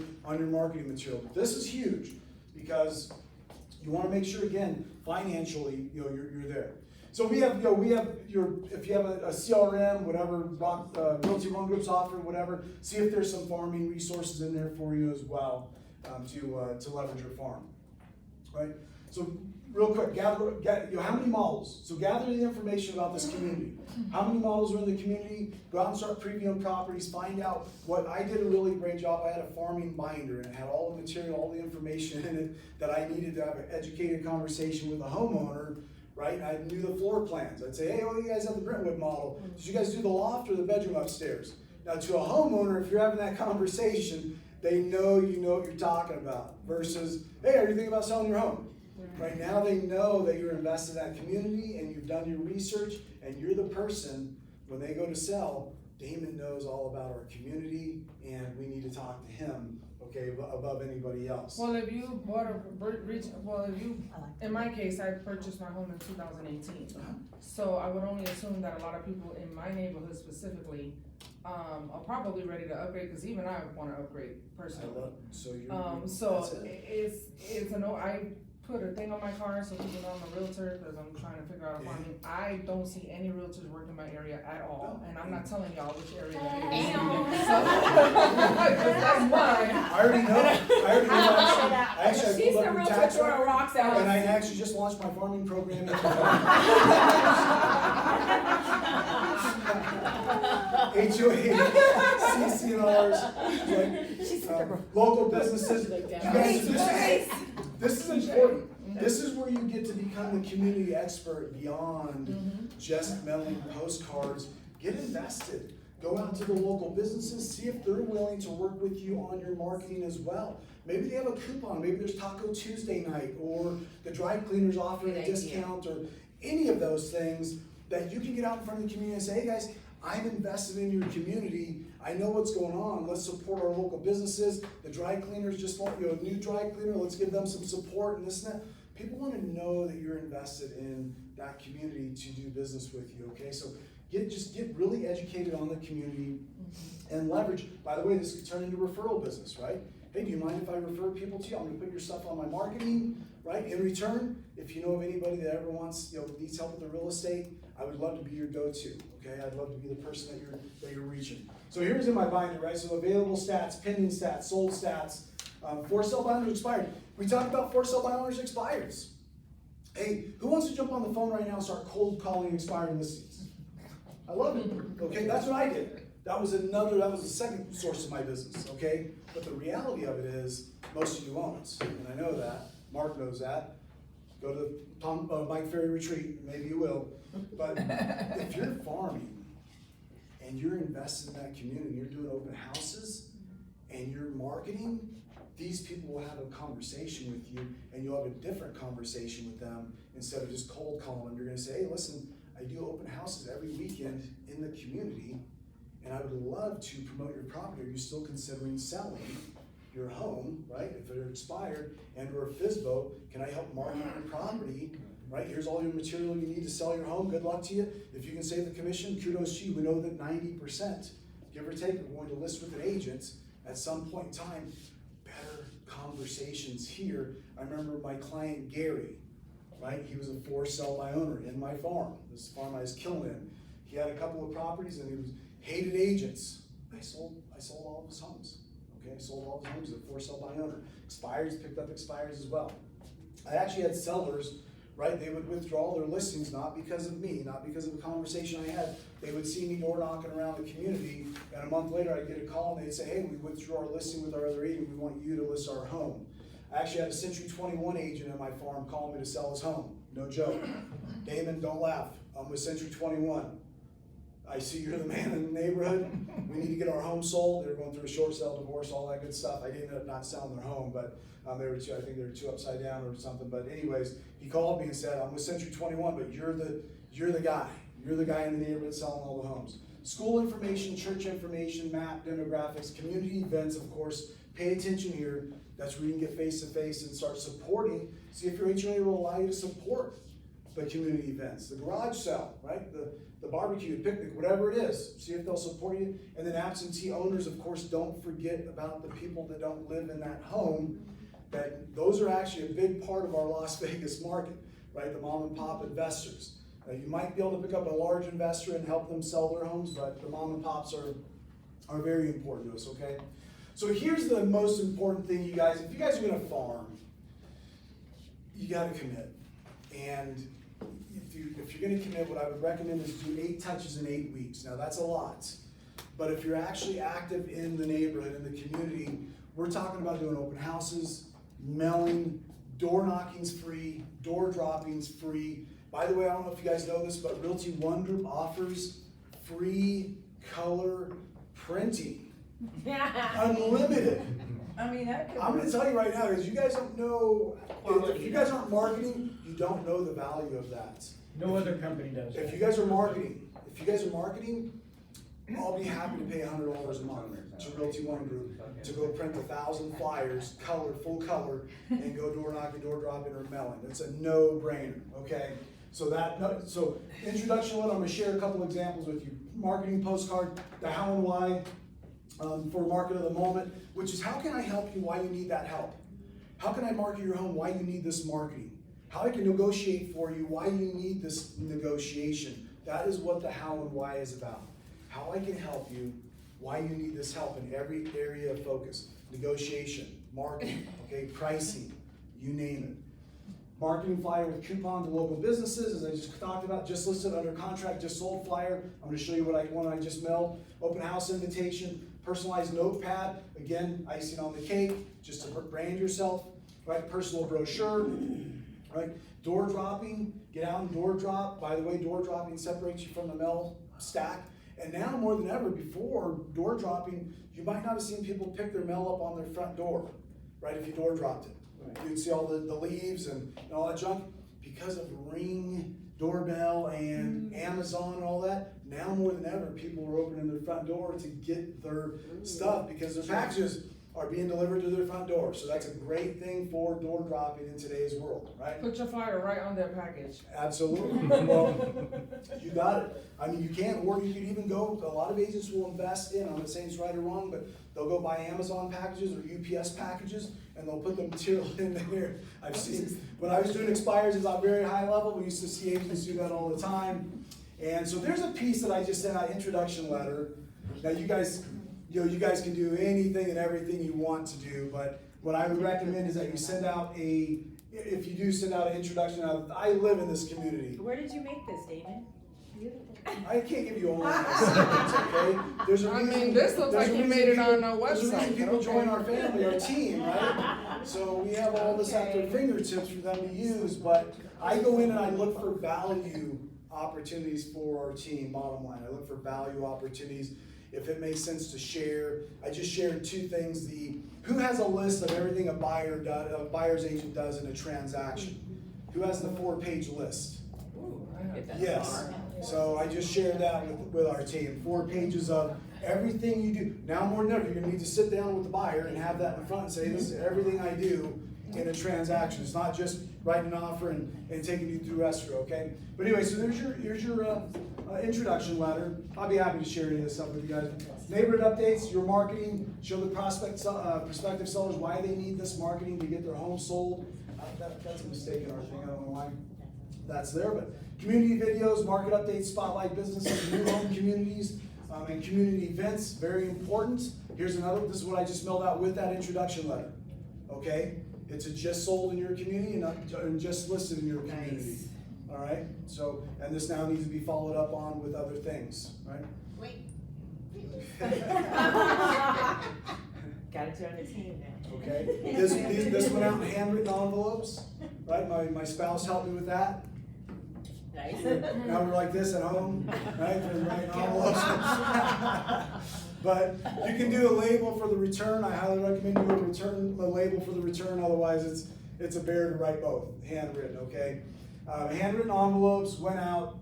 marketing material. But this is huge because you want to make sure, again, financially, you're there. So we have your, if you have a CRM, whatever, Realty One Group's offering, whatever, see if there's some farming resources in there for you as well, to leverage your farm, right? So real quick, gather how many models? So gather the information about this community. How many models are in the community? Go out and start previewing properties. Find out what I did a really great job. I had a farming binder and it had all the material, all the information in it that I needed to have an educated conversation with a homeowner. Right? I knew the floor plans. I'd say, hey, you guys have the Brentwood model. Did you guys do the loft or the bedroom upstairs? Now, to a homeowner, if you're having that conversation, they know you know what you're talking about. Versus, hey, are you thinking about selling your home? Right now, they know that you're invested in that community and you've done your research, and you're the person, when they go to sell, Damon knows all about our community, and we need to talk to him, okay, above anybody else. Well, if you bought in my case, I purchased my home in 2018. So I would only assume that a lot of people in my neighborhood specifically are probably ready to upgrade, because even I want to upgrade personally. It's a no. I put a thing on my car so people know I'm a realtor, because I'm trying to figure out farming. I don't see any realtors working in my area at all, and I'm not telling y'all which area that is. That's mine. I already know. Actually, She's the realtor throwing rocks at us. And I actually just launched my farming program. HOA, CCNRs, local businesses. You guys, this is important. This is where you get to become the community expert beyond just mailing postcards. Get invested. Go out to the local businesses, see if they're willing to work with you on your marketing as well. Maybe they have a coupon, maybe there's Taco Tuesday night, or the dry cleaners offering a discount, or any of those things that you can get out in front of the community and say, hey guys, I'm invested in your community. I know what's going on. Let's support our local businesses. The dry cleaners just want, a new dry cleaner. Let's give them some support and this and that. People want to know that you're invested in that community to do business with you. Okay, so get really educated on the community and leverage. By the way, this could turn into referral business, right? Hey, do you mind if I refer people to you? I'm going to put your stuff on my marketing, right? In return, if you know of anybody that ever wants, needs help with the real estate, I would love to be your go-to, okay? I'd love to be the person that you're reaching. So here's in my binder, right? So available stats, pending stats, sold stats, for sale by owners expired. We talked about for sale by owners expires. Hey, who wants to jump on the phone right now and start cold calling expiring listings? I love it, okay? That's what I did. That was the second source of my business, okay? But the reality of it is, most of you won't, and I know that. Mark knows that. Go to the Mike Ferry retreat, maybe you will. But if you're farming and you're invested in that community, you're doing open houses and you're marketing, these people will have a conversation with you, and you'll have a different conversation with them instead of just cold calling them. You're going to say, hey, listen, I do open houses every weekend in the community, and I would love to promote your property. Are you still considering selling your home, right? If they're expired and or FSBO, can I help market your property, right? Here's all your material you need to sell your home. Good luck to you. If you can save the commission, kudos to you. We know that 90%, give or take, we're going to list with an agent at some point in time. Better conversations here. I remember my client Gary, right? He was a for sale by owner in my farm. This farm I was killing in. He had a couple of properties and he hated agents. I sold all of his homes. Okay, sold all his homes at for sale by owner. Expires, picked up expires as well. I actually had sellers, right? They would withdraw their listings, not because of me, not because of the conversation I had. They would see me door knocking around the community, and a month later I'd get a call and they'd say, hey, we withdrew our listing with our other agent. We want you to list our home. I actually had a Century 21 agent at my farm call me to sell his home. No joke. Damon, don't laugh. I'm with Century 21. I see you're the man in the neighborhood. We need to get our home sold. They were going through a short sale divorce, all that good stuff. I ended up not selling their home, but I think they were two upside down or something. But anyways, he called me and said, I'm with Century 21, but you're the guy. You're the guy in the neighborhood selling all the homes. School information, church information, map, demographics, community events, of course. Pay attention here. That's where you can get face to face and start supporting. See if your HOA will allow you to support the community events, the garage sale, right? The barbecue, picnic, whatever it is. See if they'll support you. And then absentee owners, of course, don't forget about the people that don't live in that home. That those are actually a big part of our Las Vegas market, right? The mom and pop investors. You might be able to pick up a large investor and help them sell their homes, but the mom and pops are very important to us, okay? So here's the most important thing, you guys. If you guys are gonna farm, you gotta commit. And if you're gonna commit, what I would recommend is do 8 touches in 8 weeks. Now that's a lot, but if you're actually active in the neighborhood, in the community, we're talking about doing open houses, mailing, door knocking's free, door dropping's free. By the way, I don't know if you guys know this, but Realty One Group offers free color printing. Unlimited. I mean, that could. I'm gonna tell you right now, because you guys don't know, if you guys aren't marketing, you don't know the value of that. No other company does. If you guys are marketing, I'll be happy to pay $100 a month to Realty One Group to go print 1,000 flyers, full color, and go door knocking, door dropping, or mailing. It's a no-brainer, okay? So introduction letter, I'm gonna share a couple examples with you. Marketing postcard, the how and why for market of the moment, which is how can I help you, why you need that help? How can I market your home, why you need this marketing? How I can negotiate for you, why you need this negotiation. That is what the how and why is about. How I can help you, why you need this help in every area of focus. Negotiation, marketing, okay, pricing, you name it. Marketing flyer with coupon to local businesses, as I just talked about, just listed under contract, just sold flyer. I'm gonna show you one I just mailed. Open house invitation, personalized notepad, again, icing on the cake, just to brand yourself, right? Personal brochure, right? Door dropping, get out and door drop. By the way, door dropping separates you from the mail stack. And now more than ever, before door dropping, you might not have seen people pick their mail up on their front door, right? If you door dropped it. Right. You'd see all the leaves and all that junk. Because of Ring, doorbell, and Amazon and all that, now more than ever, people are opening their front door to get their stuff because their packages are being delivered to their front door. So that's a great thing for door dropping in today's world, right? Put your flyer right on their package. Absolutely. Well, you got it. I mean, you can, or you could even go, a lot of agents will invest in, I'm not saying it's right or wrong, but they'll go buy Amazon packages or UPS packages, and they'll put the material in there. I've seen, when I was doing expires at a very high level, we used to see agents do that all the time. And so there's a piece that I just sent out, introduction letter. Now you guys can do anything and everything you want to do, but what I would recommend is that you send out if you do send out an introduction, I live in this community. Where did you make this, Damon? I can't give you all my secrets, okay? There's a reason, this looks like you made it on a There's a reason website. people join our family, our team, right? So we have all this at their fingertips for them to use, but I go in and I look for value opportunities for our team, bottom line. I look for value opportunities. If it makes sense to share, I just shared 2 things. Who has a list of everything a buyer's agent does in a transaction? Who has the 4-page list? Ooh, I have that. Yes. So I just shared that with our team. 4 pages of everything you do. Now more than ever, you're gonna need to sit down with the buyer and have that in front and say, this is everything I do in a transaction. It's not just writing an offer and taking you through escrow, okay? But anyway, so here's your introduction letter. I'll be happy to share any of this stuff with you guys. Neighborhood updates, your marketing, show the prospective sellers why they need this marketing to get their home sold. That's a mistake in our thing, I don't know why that's there, but community videos, market updates, spotlight businesses, new home communities, and community events, very important. Here's another, this is what I just mailed out with that introduction letter, okay? It's a just sold in your community and not just listed in your community. Nice. All right, so, and this now needs to be followed up on with other things, right? Wait. Got it on the team now. Okay, this went out in handwritten envelopes, right? My spouse helped me with that. Nice. Now we're like this at home, right? We're writing envelopes. But you can do a label for the return. I highly recommend you a label for the return. Otherwise, it's a bear to write both, handwritten. Okay, handwritten envelopes went out,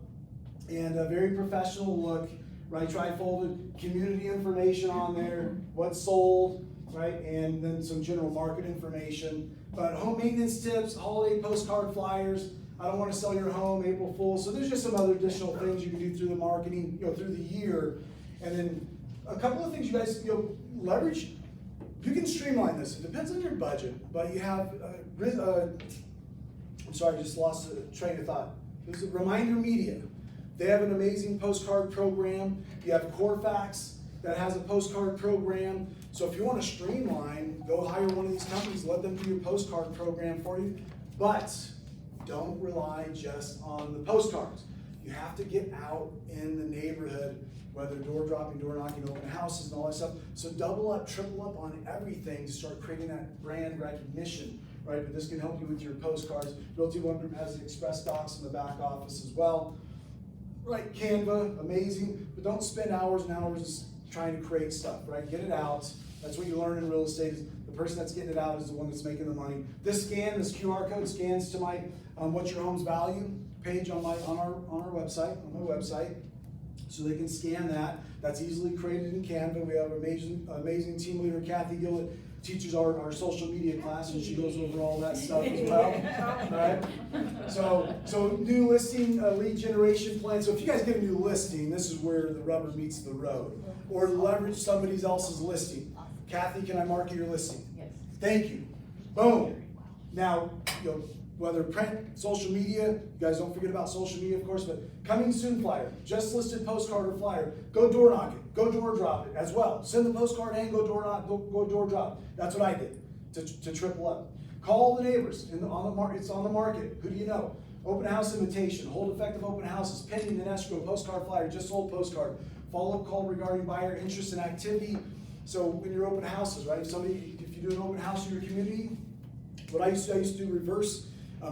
and a very professional look. Right, tri-folded community information on there, what's sold, right, and then some general market information. But home maintenance tips, holiday postcard flyers. I don't want to sell your home, April Fool's. So there's just some other additional things you can do through the marketing, through the year. And then a couple of things you guys, leverage. You can streamline this. It depends on your budget, but you have. I'm sorry, I just lost the train of thought. There's a Reminder Media. They have an amazing postcard program. You have Corfax that has a postcard program. So if you want to streamline, go hire one of these companies, let them do your postcard program for you. But don't rely just on the postcards. You have to get out in the neighborhood, whether door dropping, door knocking, open houses, and all that stuff. So double up, triple up on everything to start creating that brand recognition, right? But this can help you with your postcards. Realty One Group has the express docs in the back office as well. Right, Canva, amazing, but don't spend hours and hours trying to create stuff, right? Get it out. That's what you learn in real estate. Is the person that's getting it out is the one that's making the money. This QR code scans to my What's Your Home's Value page on my website, so they can scan that. That's easily created in Canva. We have amazing team leader Kathy Gillett teaches our social media class, and she goes over all that stuff as well. Right? So new listing, lead generation plan. So if you guys get a new listing, this is where the rubber meets the road. Or leverage somebody else's listing. Kathy, can I market your listing? Yes. Thank you. Boom. Now, whether print, social media, you guys don't forget about social media, of course, but coming soon flyer, just listed postcard or flyer, go door knock it, go door drop it as well. Send the postcard and go door knock, go door drop. That's what I did to triple up. Call the neighbors it's on the market. Who do you know? Open house invitation, hold effective open houses, pending and escrow, postcard flyer, just sold postcard. Follow-up call regarding buyer interest and activity. So when you're open houses, right? If you do an open house in your community, what I used to do reverse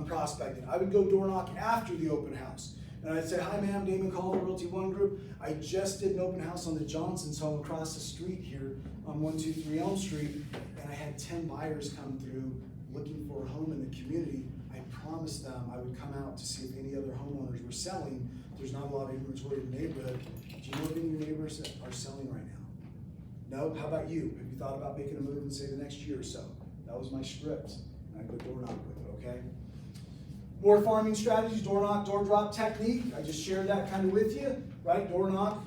prospecting. I would go door knock after the open house. And I'd say, hi ma'am, Damon, Caldwell, Realty One Group. I just did an open house on the Johnson's home across the street here on 123 Elm Street. And I had 10 buyers come through looking for a home in the community. I promised them I would come out to see if any other homeowners were selling. There's not a lot of inventory in the neighborhood. Do you know if any of your neighbors are selling right now? No? How about you? Have you thought about making a move in, say, the next year or so? That was my script. And I go door knock with it, okay? More farming strategies, door knock, door drop technique. I just shared that kind of with you, right? Door knock.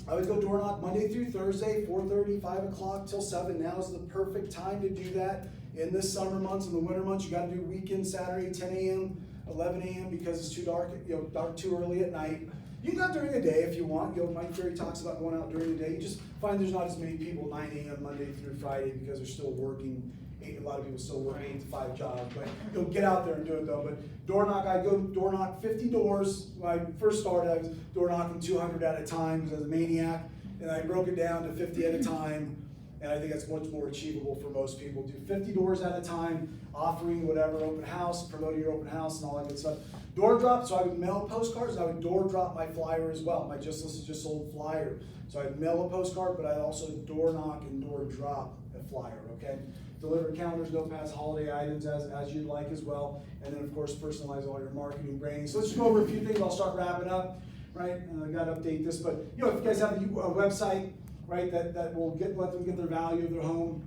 I would go door knock Monday through Thursday, 4:30, 5 o'clock till 7. Now is the perfect time to do that. In the summer months, in the winter months, you got to do weekend Saturday, 10 a.m., 11 a.m. because it's too dark, dark too early at night. You can go out during the day if you want. Mike Ferry talks about going out during the day. You just find there's not as many people 9 a.m. Monday through Friday because they're still working. A lot of people still work 8 to 5 jobs, but get out there and do it though. But door knock, I go door knock 50 doors. When I first started, I was door knocking 200 at a time because I was a maniac, and I broke it down to 50 at a time. And I think that's much more achievable for most people. Do 50 doors at a time, offering whatever open house, promoting your open house, and all that good stuff. Door drop, so I would mail postcards, and I would door drop my flyer as well. My Just Listed, Just Sold flyer. So I'd mail a postcard, but I'd also door knock and door drop a flyer, okay? Deliver calendars, notepads, holiday items as you'd like as well. And then, of course, personalize all your marketing branding. So let's just go over a few things. I'll start wrapping up, right? I got to update this, but if you guys have a website, right, that will let them get their value of their home,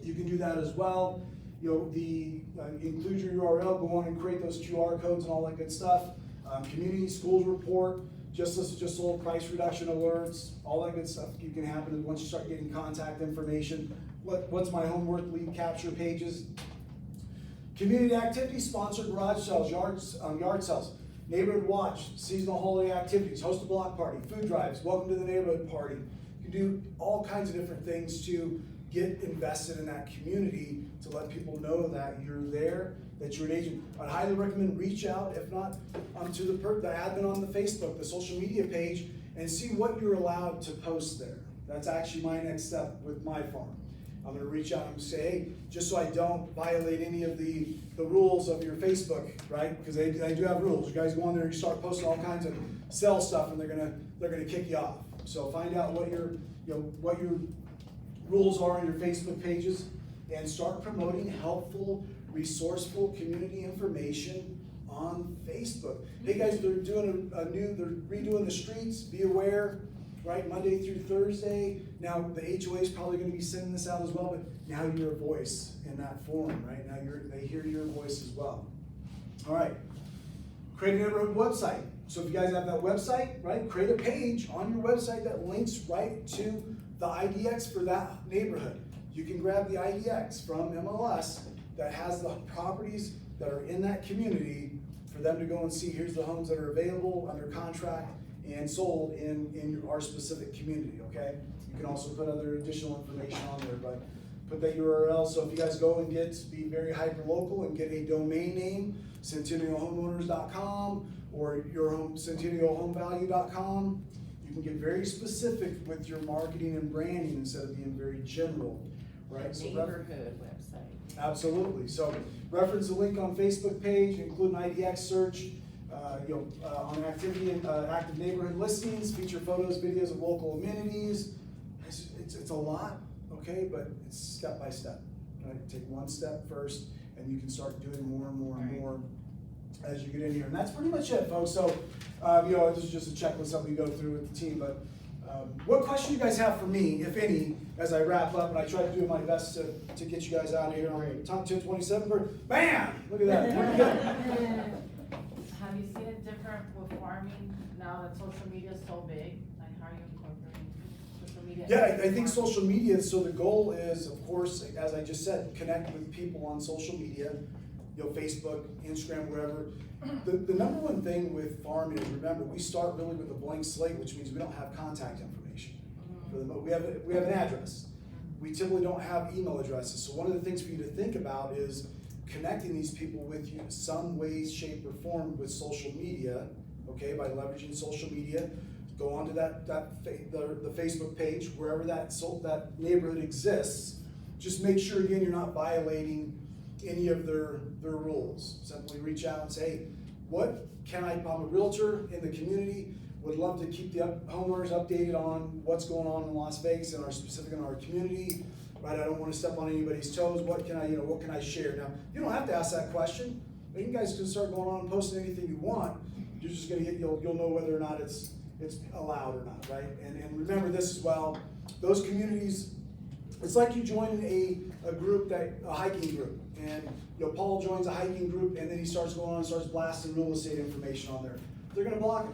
you can do that as well. Include your URL, go on and create those QR codes and all that good stuff. Community schools report, just listed, just sold, price reduction alerts, all that good stuff you can happen once you start getting contact information. What's my home worth lead capture pages. Community activities, sponsored garage sales, yard sales, neighborhood watch, seasonal holiday activities, host a block party, food drives, welcome to the neighborhood party. You can do all kinds of different things to get invested in that community to let people know that you're there, that you're an agent. I'd highly recommend reach out, if not to the admin on the Facebook, the social media page, and see what you're allowed to post there. That's actually my next step with my farm. I'm gonna reach out and say, hey, just so I don't violate any of the rules of your Facebook, right? Because they do have rules. You guys go on there, you start posting all kinds of sell stuff, and they're gonna kick you off. So find out what your rules are on your Facebook pages, and start promoting helpful, resourceful community information on Facebook. Hey guys, they're doing they're redoing the streets, be aware, right? Monday through Thursday. Now the HOA is probably gonna be sending this out as well, but now you're a voice in that forum, right? Now they hear your voice as well. All right, create a neighborhood website. So if you guys have that website, right, create a page on your website that links right to the IDX for that neighborhood. You can grab the IDX from MLS that has the properties that are in that community for them to go and see, here's the homes that are available, under contract, and sold in our specific community, okay? You can also put other additional information on there, but put that URL, so if you guys go and be very hyper-local and get a domain name, centennialhomeowners.com or centennialhomevalue.com, you can get very specific with your marketing and branding instead of being very general, right? So Neighborhood website. Absolutely. So reference the link on Facebook page, include an IDX search, on activity and active neighborhood listings, feature photos, videos of local amenities. It's a lot, okay, but it's step by step. Right? Take one step first, and you can start doing more and more and more as you get in here. And that's pretty much it, folks. So, this is just a checklist that we go through with the team. But what question you guys have for me, if any, as I wrap up? And I try to do my best to get you guys out of here on top 1027. Bam! Look at that. Pretty good. Have you seen it different with farming now that social media is so big? Like, how are you incorporating social media? Yeah, I think social media, so the goal is, of course, as I just said, connect with people on social media, Facebook, Instagram, wherever. The number one thing with farming is, remember, we start really with a blank slate, which means we don't have contact information. We have an address. We typically don't have email addresses. So one of the things for you to think about is connecting these people with you in some way, shape, or form with social media, okay, by leveraging social media. Go onto the Facebook page, wherever that neighborhood exists. Just make sure, again, you're not violating any of their rules. Simply reach out and say, hey, I'm a realtor in the community, would love to keep the homeowners updated on what's going on in Las Vegas and specific in our community. Right, I don't want to step on anybody's toes. What can I share? Now, you don't have to ask that question. You guys can start going on and posting anything you want. You're just gonna you'll know whether or not it's allowed or not, right? And remember this as well. Those communities, it's like you join a hiking group, and Paul joins a hiking group, and then he starts going on and starts blasting real estate information on there. They're gonna block him.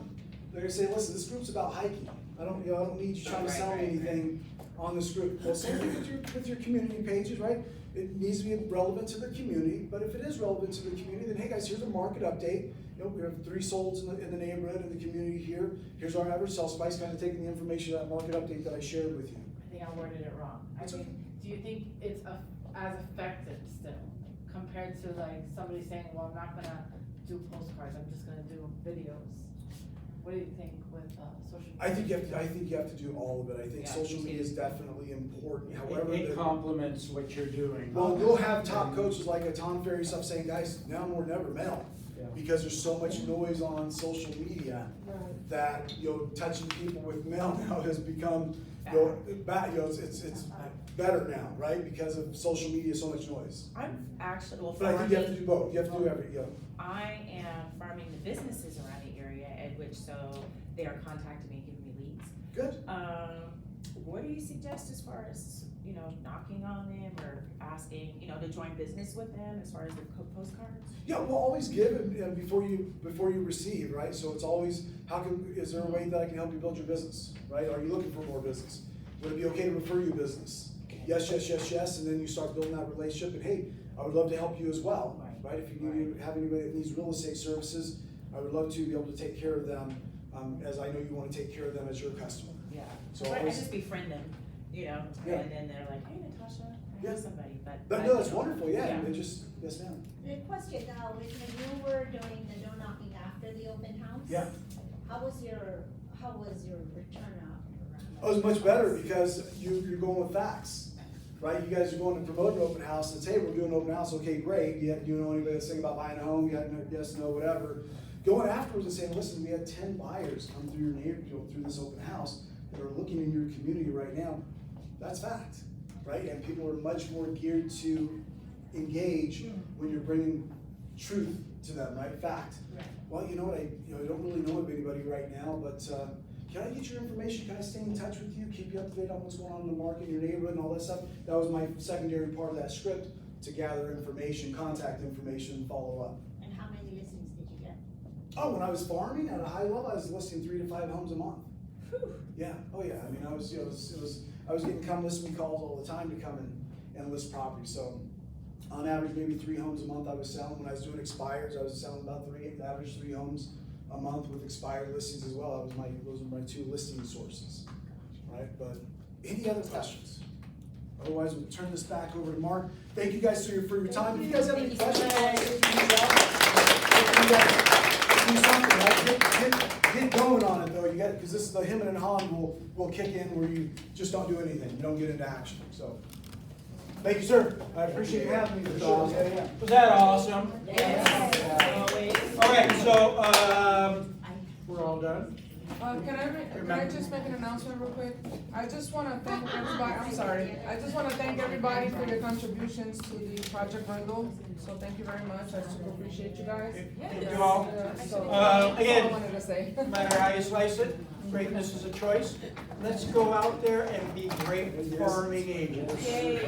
They're gonna say, listen, this group's about hiking. I don't need you trying to sell me anything on this group. Well, same thing with your community pages, right? It needs to be relevant to the community, but if it is relevant to the community, then hey guys, here's a market update. We have 3 solds in the neighborhood, in the community here. Here's our average sell price, kind of taking the information, that market update that I shared with you. I think I worded it wrong. Do you think it's as effective still compared to like somebody saying, well, I'm not gonna do postcards, I'm just gonna do videos? What do you think with social media? I think you have to do all of it. I think social media is definitely important. However, it complements what you're doing. Well, you'll have top coaches like a Tom Ferry stuff saying, guys, now more than ever, mail. Because there's so much noise on social media that touching people with mail now has become it's better now, right? Because of social media, so much noise. I'm actually, But I think you have to do both. You have to do I am farming the businesses around the area, at which they are contacting me, giving me leads. Good. What do you suggest as far as, knocking on them or asking, to join business with them as far as the postcards? Yeah, we'll always give before you receive, right? So it's always, is there a way that I can help you build your business, right? Are you looking for more business? Would it be okay to refer you business? Yes, yes, yes, yes, and then you start building that relationship, and hey, I would love to help you as well, right? If you have anybody that needs real estate services, I would love to be able to take care of them, as I know you want to take care of them as your customer. Yeah, so I just befriend them, and then they're like, hey, Natasha, I know somebody. But no, that's wonderful, yeah. They just, yes, ma'am. The question now, when you were doing the door knocking after the open house? Yeah. How was your return out? Oh, it was much better because you're going with facts, right? You guys are going to promote an open house, and say, hey, we're doing an open house, okay, great. Do you know anybody that's thinking about buying a home? You had yes, no, whatever. Going afterwards and saying, listen, we had 10 buyers come through your neighborhood, through this open house that are looking in your community right now. That's fact, right? And people are much more geared to engage when you're bringing truth to them, right? Fact. Well, you know what, I don't really know of anybody right now, but can I get your information? Can I stay in touch with you? Keep you up to date on what's going on in the market, in your neighborhood and all that stuff? That was my secondary part of that script, to gather information, contact information, and follow up. And how many listings did you get? Oh, when I was farming at a high level, I was listing 3 to 5 homes a month. Yeah, oh yeah, I mean, I was getting come list me calls all the time to come and list property, so on average, maybe 3 homes a month I was selling. When I was doing expires, I was selling about average 3 homes a month with expired listings as well. Those were my 2 listing sources, right? But any other questions? Otherwise, we'll turn this back over to Mark. Thank you guys for your time. If you guys have any questions, do something, right? Get going on it though. You got, because this is the him and Han will kick in where you just don't do anything. You don't get into action. So, thank you, sir. I appreciate you having me. For sure. Yeah. Was that awesome? Yes. All right, so we're all done. Can I just make an announcement real quick? I just wanna thank everybody, I'm sorry, I just wanna thank everybody for your contributions to the Project Brindle. So thank you very much, I super appreciate you guys. Thank you all. So, that's all I Again, wanted to say. no matter how you slice it, greatness is a choice. Let's go out there and be great farming agents. Yay.